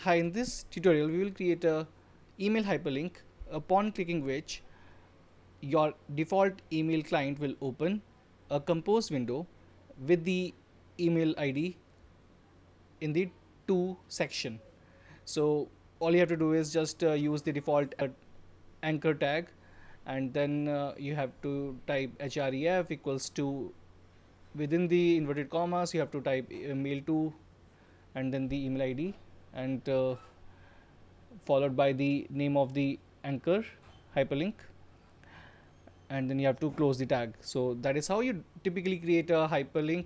Hi, in this tutorial we will create a email hyperlink upon clicking which your default email client will open a compose window with the email ID in the to section. So all you have to do is just use the default anchor tag, and then you have to type href equals to, within the inverted commas you have to type mail to and then the email ID, and followed by the name of the anchor hyperlink, and then you have to close the tag. So that is how you typically create a hyperlink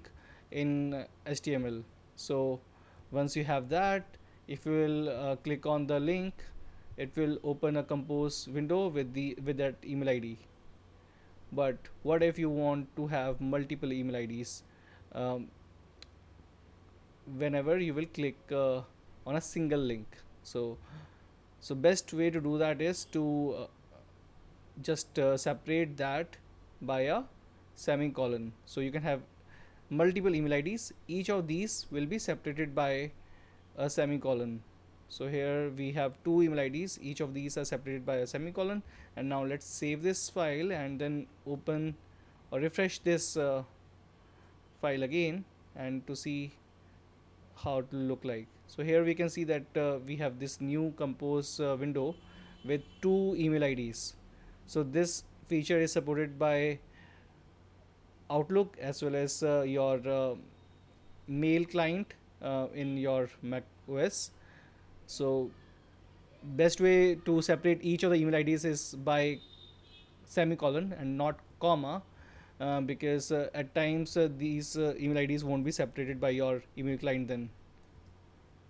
in HTML. So once you have that, if you will click on the link, it will open a compose window with that email ID. But what if you want to have multiple email IDs? um, Whenever you will click on a single link, so best way to do that is to just separate that by a semicolon. So you can have multiple email IDs. Each of these will be separated by a semicolon. So here we have two email IDs. Each of these are separated by a semicolon. And now let's save this file and then open or refresh this file again, and to see how it will look like. So here we can see that we have this new compose window with two email IDs. So this feature is supported by Outlook as well as your mail client in your Mac OS. So best way to separate each of the email IDs is by semicolon and not comma, because at times these email IDs won't be separated by your email client then.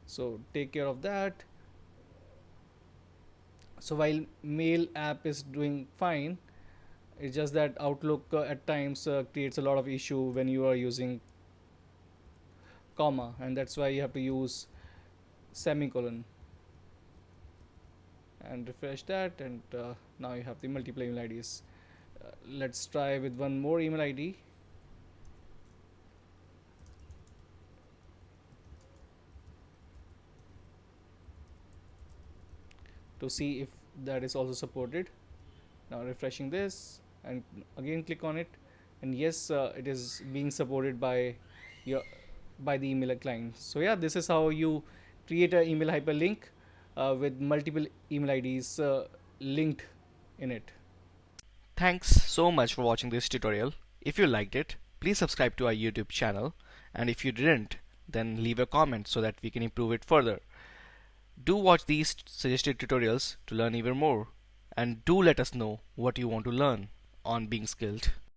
So take care of that. So while mail app is doing fine, it's just that Outlook at times creates a lot of issue when you are using comma, and that's why you have to use semicolon. And refresh that, and now you have the multiple email IDs. Let's try with one more email ID. To see if that is also supported. Now refreshing this and again click on it, and yes, it is being supported by your by the email client. So yeah, this is how you create an email hyperlink with multiple email IDs linked in it. Thanks so much for watching this tutorial. If you liked it, please subscribe to our YouTube channel, and if you didn't, then leave a comment so that we can improve it further. Do watch these suggested tutorials to learn even more, and do let us know what you want to learn on being skilled.